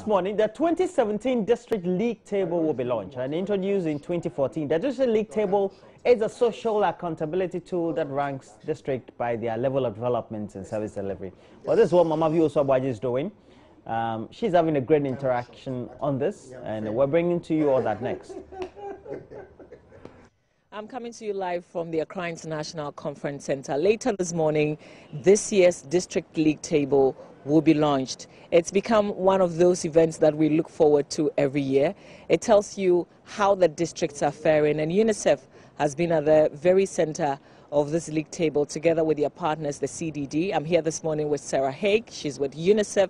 morning, the 2017 District League Table will be launched and introduced in 2014. The District League Table is a social accountability tool that ranks districts by their level of development and service delivery. Well, this is what Mama Vio Sobwaji is doing. She's having a great interaction on this, and we're bringing to you all that next. I'm coming to you live from the Accra International Conference Center. Later this morning, this year's District League Table will be launched. It's become one of those events that we look forward to every year. It tells you how the districts are faring, and UNICEF has been at the very center of this league table together with their partners, the CDD. I'm here this morning with Sarah Haig. She's with UNICEF.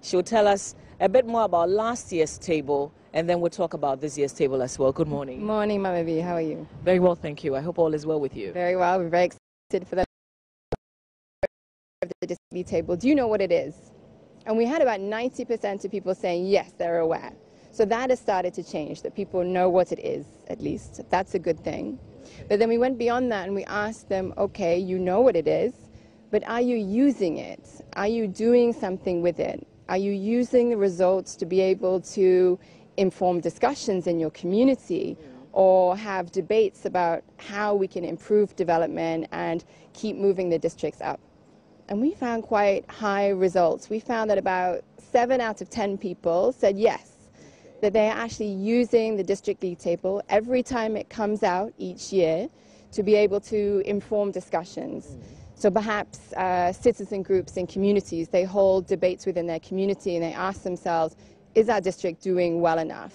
She'll tell us a bit more about last year's table, and then we'll talk about this year's table as well. Good morning. Morning, Mama V. How are you? Very well, thank you. I hope all is well with you. Very well. We're very excited for the District League Table. Do you know what it is? And we had about 90% of people saying yes, they're aware. So that has started to change, that people know what it is, at least. That's a good thing. But then we went beyond that and we asked them, okay, you know what it is, but are you using it? Are you doing something with it? Are you using the results to be able to inform discussions in your community or have debates about how we can improve development and keep moving the districts up? And we found quite high results. We found that about 7 out of 10 people said yes, that they're actually using the District League Table every time it comes out each year to be able to inform discussions. So perhaps citizen groups and communities, they hold debates within their community and they ask themselves, is our district doing well enough?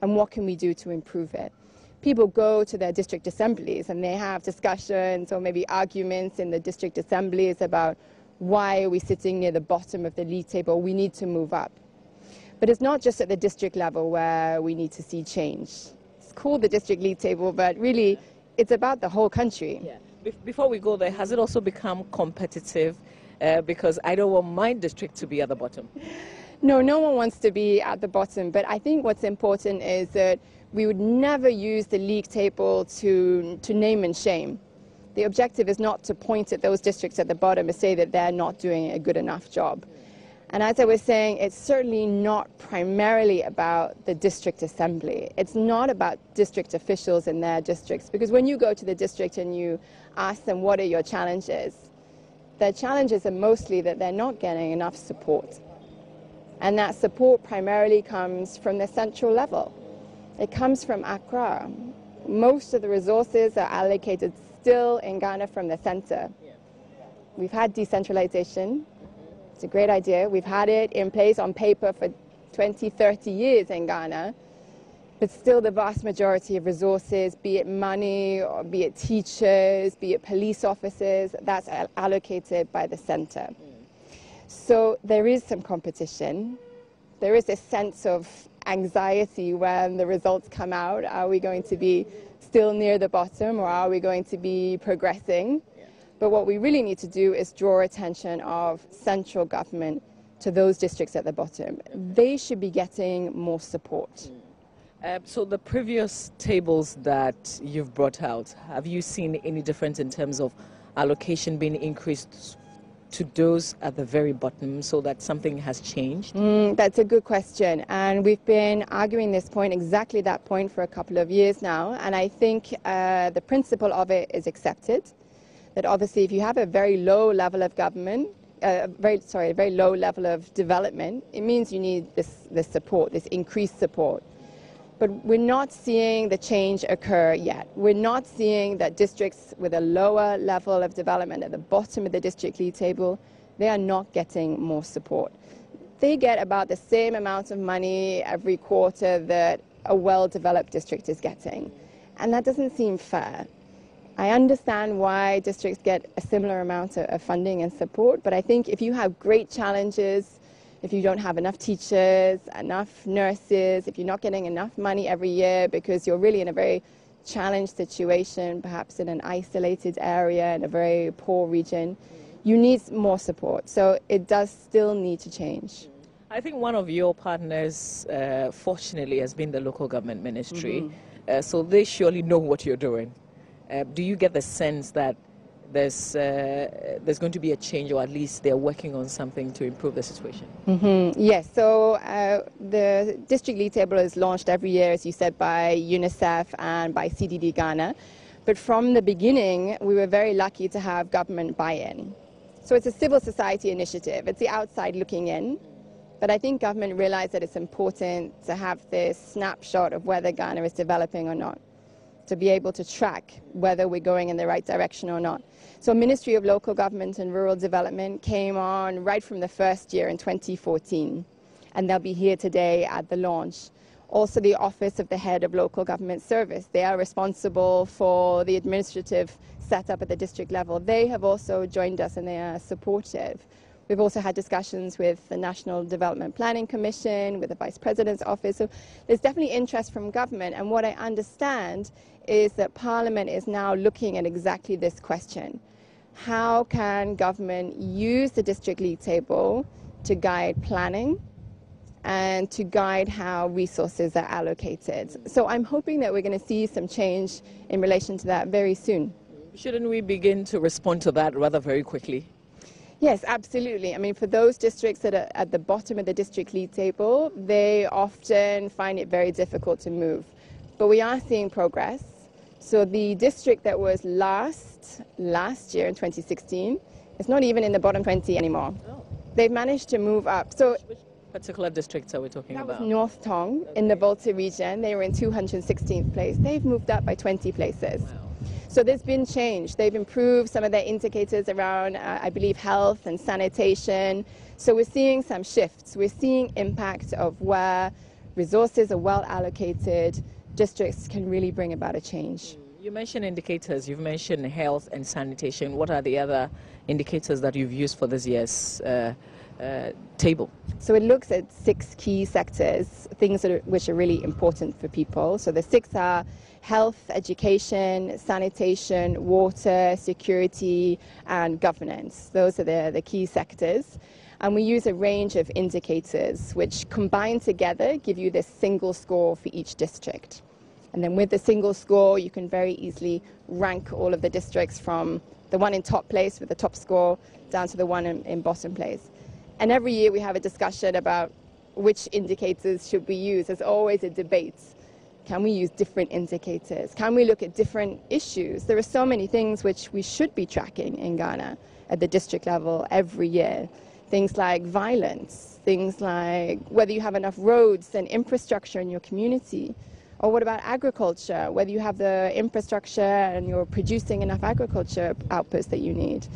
And what can we do to improve it? People go to their district assemblies and they have discussions or maybe arguments in the district assemblies about why are we sitting near the bottom of the league table? We need to move up. But it's not just at the district level where we need to see change. It's called the District League Table, but really it's about the whole country. Yeah. Before we go there, has it also become competitive? Because I don't want my district to be at the bottom. No, no one wants to be at the bottom. But I think what's important is that we would never use the league table to name and shame. The objective is not to point at those districts at the bottom and say that they're not doing a good enough job. And as I was saying, it's certainly not primarily about the district assembly. It's not about district officials in their districts. Because when you go to the district and you ask them what are your challenges, their challenges are mostly that they're not getting enough support. And that support primarily comes from the central level. It comes from Accra. Most of the resources are allocated still in Ghana from the center. We've had decentralization. It's a great idea. We've had it in place on paper for 20, 30 years in Ghana. But still the vast majority of resources, be it money, or be it teachers, be it police officers, that's allocated by the center. So there is some competition. There is a sense of anxiety when the results come out. Are we going to be still near the bottom or are we going to be progressing? But what we really need to do is draw attention of central government to those districts at the bottom. They should be getting more support. So the previous tables that you've brought out, have you seen any difference in terms of allocation being increased to those at the very bottom so that something has changed? That's a good question. And we've been arguing this point, exactly that point, for a couple of years now. And I think the principle of it is accepted. That obviously if you have a very low level of government, a very low level of development, it means you need this support, this increased support. But we're not seeing the change occur yet. We're not seeing that districts with a lower level of development at the bottom of the district league table, they are not getting more support. They get about the same amount of money every quarter that a well-developed district is getting. And that doesn't seem fair. I understand why districts get a similar amount of funding and support, but I think if you have great challenges, if you don't have enough teachers, enough nurses, if you're not getting enough money every year because you're really in a very challenged situation, perhaps in an isolated area in a very poor region, you need more support. So it does still need to change. I think one of your partners, fortunately, has been the local government ministry. So they surely know what you're doing. Do you get the sense that there's going to be a change, or at least they're working on something to improve the situation. Yes, so the District League Table is launched every year, as you said, by UNICEF and by CDD Ghana. But from the beginning, we were very lucky to have government buy-in. So it's a civil society initiative. It's the outside looking in. But I think government realized that it's important to have this snapshot of whether Ghana is developing or not, to be able to track whether we're going in the right direction or not. So Ministry of Local Government and Rural Development came on right from the first year in 2014, and they'll be here today at the launch. Also the Office of the Head of Local Government Service, they are responsible for the administrative setup at the district level. They have also joined us and they are supportive. We've also had discussions with the National Development Planning Commission, with the Vice President's office. So there's definitely interest from government. And what I understand is that Parliament is now looking at exactly this question. How can government use the District League Table to guide planning and to guide how resources are allocated? So I'm hoping that we're going to see some change in relation to that very soon. Shouldn't we begin to respond to that rather very quickly? Yes, absolutely. I mean, for those districts that are at the bottom of the District League Table, they often find it very difficult to move. But we are seeing progress. So the district that was last year in 2016 is not even in the bottom 20 anymore. Oh. They've managed to move up. So which particular districts are we talking about? That was North Tong in the Volta region. They were in 216th place. They've moved up by 20 places. Wow. So there's been change. They've improved some of their indicators around, I believe, health and sanitation. So we're seeing some shifts. We're seeing impact of where resources are well allocated. Districts can really bring about a change. You mentioned indicators. You've mentioned health and sanitation. What are the other indicators that you've used for this year's table? So it looks at 6 key sectors, things which are really important for people. So the 6 are health, education, sanitation, water, security, and governance. Those are the key sectors. And we use a range of indicators which combined together give you this single score for each district. And then with the single score, you can very easily rank all of the districts from the one in top place with the top score down to the one in bottom place. And every year we have a discussion about which indicators should we use. There's always a debate. Can we use different indicators? Can we look at different issues? There are so many things which we should be tracking in Ghana at the district level every year. Things like violence, things like whether you have enough roads and infrastructure in your community. Or what about agriculture, whether you have the infrastructure and you're producing enough agriculture outputs that you need.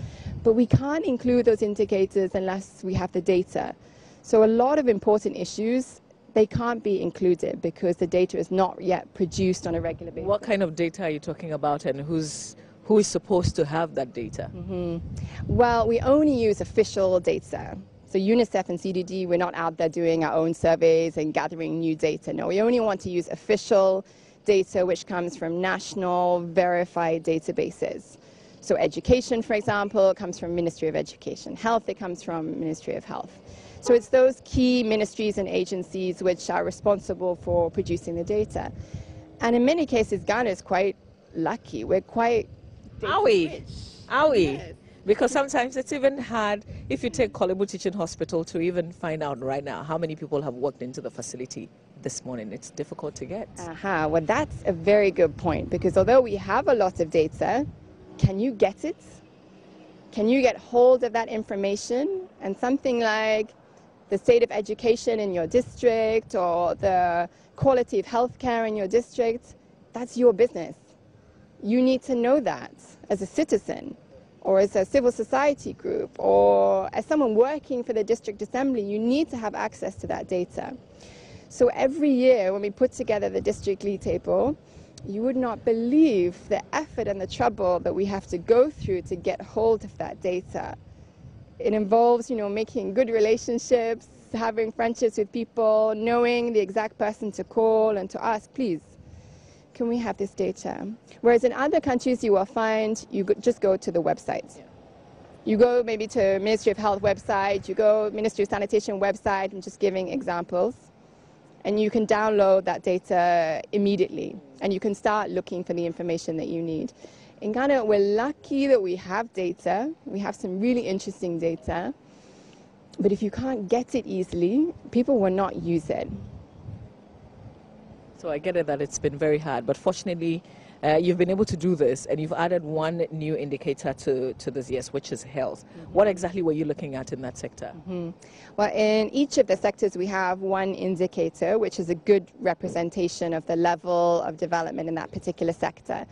But we can't include those indicators unless we have the data. So a lot of important issues, they can't be included because the data is not yet produced on a regular basis. What kind of data are you talking about, and who is supposed to have that data? Well, we only use official data. So UNICEF and CDD, we're not out there doing our own surveys and gathering new data. No, we only want to use official data which comes from national verified databases. So education, for example, comes from Ministry of Education. Health, it comes from Ministry of Health. So it's those key ministries and agencies which are responsible for producing the data. And in many cases, Ghana is quite lucky. We're quite Are we? rich. Are we? Yes. Because sometimes it's even hard, if you take Kolebu Teaching Hospital, to even find out right now how many people have walked into the facility this morning. It's difficult to get. Well, that's a very good point, because although we have a lot of data, can you get it? Can you get hold of that information? And something like the state of education in your district or the quality of healthcare in your district, that's your business. You need to know that as a citizen, or as a civil society group, or as someone working for the district assembly. You need to have access to that data. So every year when we put together the District League Table, you would not believe the effort and the trouble that we have to go through to get hold of that data. It involves, making good relationships, having friendships with people, knowing the exact person to call and to ask, please, can we have this data? Whereas in other countries, you will find you just go to the website. Yeah. You go maybe to Ministry of Health website, you go Ministry of Sanitation website, I'm just giving examples. And you can download that data immediately, and you can start looking for the information that you need. In Ghana, we're lucky that we have data. We have some really interesting data. But if you can't get it easily, people will not use it. So I get it that it's been very hard, but fortunately, you've been able to do this, and you've added one new indicator to this, yes, which is health. Mm-hmm. What exactly were you looking at in that sector? Mm-hmm. Well, in each of the sectors, we have one indicator, which is a good representation of the level of development in that particular sector.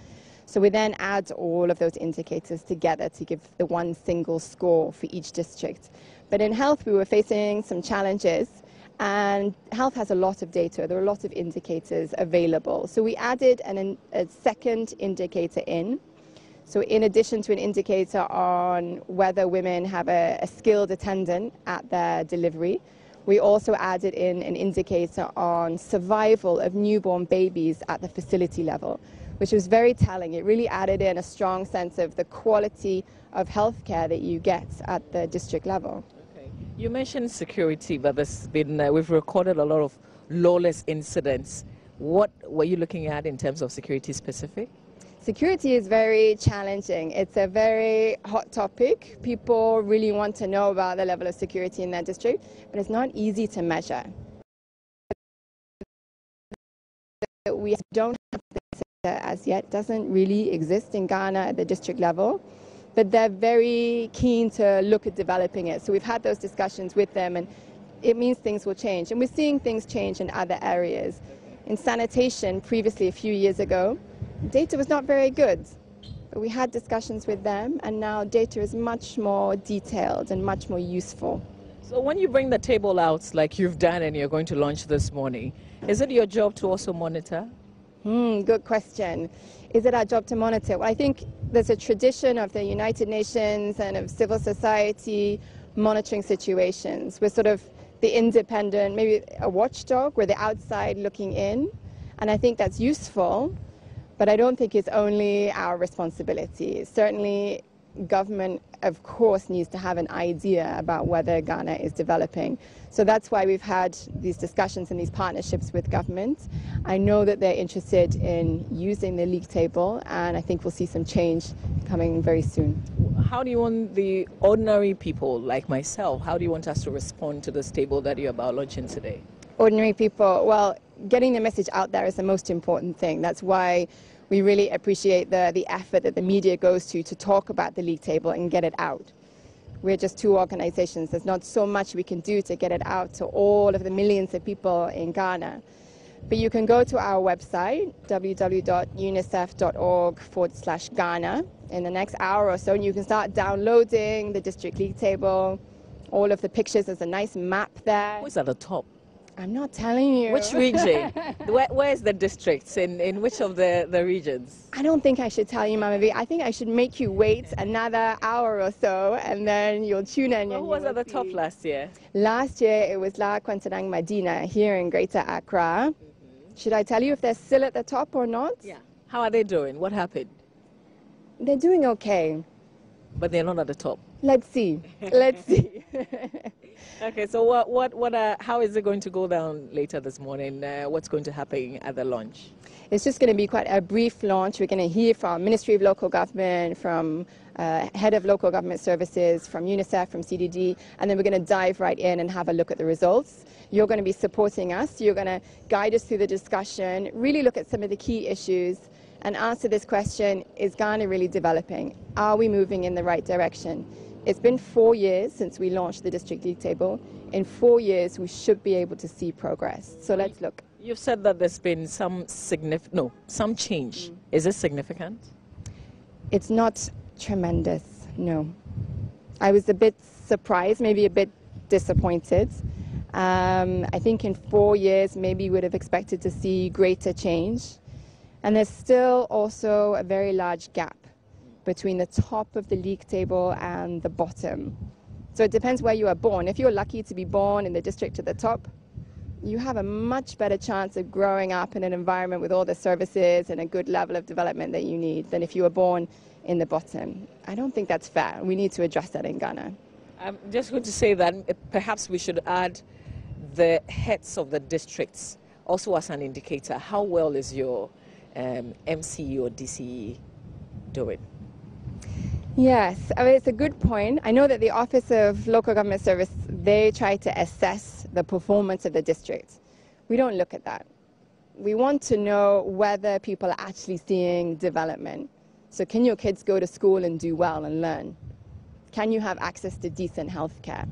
So we then add all of those indicators together to give the one single score for each district. But in health, we were facing some challenges. And health has a lot of data. There are a lot of indicators available. So we added a second indicator in. So in addition to an indicator on whether women have a skilled attendant at their delivery, we also added in an indicator on survival of newborn babies at the facility level, which was very telling. It really added in a strong sense of the quality of healthcare that you get at the district level. You mentioned security, but there's been, we've recorded a lot of lawless incidents. What were you looking at in terms of security specific? Security is very challenging. It's a very hot topic. People really want to know about the level of security in their district, but it's not easy to measure. We don't have this as yet. It doesn't really exist in Ghana at the district level. But they're very keen to look at developing it. So we've had those discussions with them, and it means things will change. And we're seeing things change in other areas. In sanitation, previously a few years ago, data was not very good. But we had discussions with them, and now data is much more detailed and much more useful. So when you bring the table out, like you've done and you're going to launch this morning, is it your job to also monitor? Good question. Is it our job to monitor? Well, I think there's a tradition of the United Nations and of civil society monitoring situations. We're sort of the independent, maybe a watchdog. We're the outside looking in. And I think that's useful, but I don't think it's only our responsibility. Certainly, government, of course, needs to have an idea about whether Ghana is developing. So that's why we've had these discussions and these partnerships with government. I know that they're interested in using the league table, and I think we'll see some change coming very soon. How do you want the ordinary people like myself, how do you want us to respond to this table that you're about launching today? Ordinary people, well, getting the message out there is the most important thing. That's why we really appreciate the effort that the media goes to talk about the league table and get it out. We're just two organizations. There's not so much we can do to get it out to all of the millions of people in Ghana. But you can go to our website, www.unicef.org/Ghana, in the next hour or so, and you can start downloading the district league table, all of the pictures. There's a nice map there. Who's at the top? I'm not telling you. Which region? Where is the districts? In which of the regions? I don't think I should tell you, Mama V. I think I should make you wait another hour or so, and then you'll tune in. Who was at the top last year? Last year, it was La Kwantanang Medina here in Greater Accra. Should I tell you if they're still at the top or not? Yeah. How are they doing? What happened? They're doing okay. But they're not at the top. Let's see. Let's see. Okay, so how is it going to go down later this morning? What's going to happen at the launch? It's just going to be quite a brief launch. We're going to hear from Ministry of Local Government, from Head of Local Government Services, from UNICEF, from CDD, and then we're going to dive right in and have a look at the results. You're going to be supporting us. You're going to guide us through the discussion, really look at some of the key issues, and answer this question: is Ghana really developing? Are we moving in the right direction? It's been 4 years since we launched the district league table. In 4 years, we should be able to see progress. So let's look. You've said that there's been some change. Is it significant? It's not tremendous, no. I was a bit surprised, maybe a bit disappointed. I think in 4 years, maybe we would have expected to see greater change. And there's still also a very large gap between the top of the league table and the bottom. So it depends where you are born. If you're lucky to be born in the district at the top, you have a much better chance of growing up in an environment with all the services and a good level of development that you need than if you were born in the bottom. I don't think that's fair. We need to address that in Ghana. I'm just going to say that perhaps we should add the heads of the districts also as an indicator. How well is your MCE or DCE doing? Yes, I mean, it's a good point. I know that the Office of Local Government Service, they try to assess the performance of the district. We don't look at that. We want to know whether people are actually seeing development. So can your kids go to school and do well and learn? Can you have access to decent health care?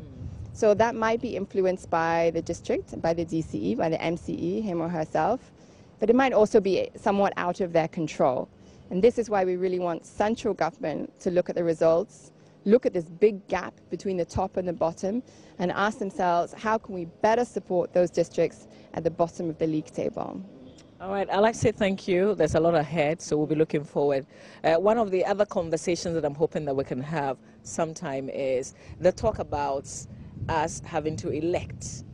So that might be influenced by the district, by the DCE, by the MCE, him or herself, but it might also be somewhat out of their control. And this is why we really want central government to look at the results, look at this big gap between the top and the bottom, and ask themselves, how can we better support those districts at the bottom of the league table? All right, I'd like to say thank you. There's a lot ahead, so we'll be looking forward. One of the other conversations that I'm hoping that we can have sometime is the talk about us having to elect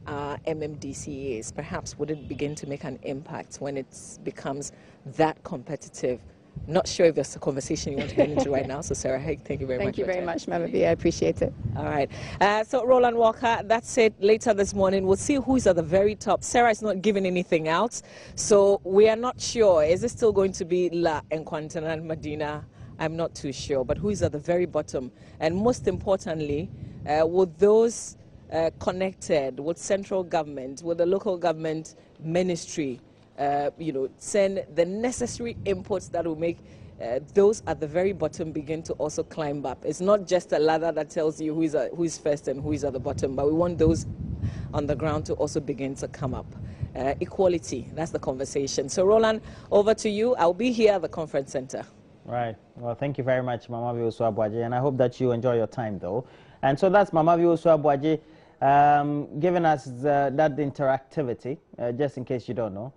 MMDCAs. Perhaps would it begin to make an impact when it becomes that competitive? Not sure if there's a conversation you want to get into right now. So Sarah, hey, thank you very much. Thank you very much, Mama B. I appreciate it. All right. So Roland Walker, that's it. Later this morning, we'll see who's at the very top. Sarah is not giving anything out, so we are not sure. Is it still going to be La Enquantana and Medina? I'm not too sure. But who is at the very bottom? And most importantly, would those connected with central government, with the local government ministry, send the necessary inputs that will make those at the very bottom begin to also climb up. It's not just a ladder that tells you who is first and who is at the bottom, but we want those on the ground to also begin to come up. Equality, that's the conversation. So Roland, over to you. I'll be here at the conference center. Right. Well, thank you very much, Mama Biosu Abuaje, and I hope that you enjoy your time, though. And so that's Mama Biosu Abuaje giving us that interactivity, just in case you don't know.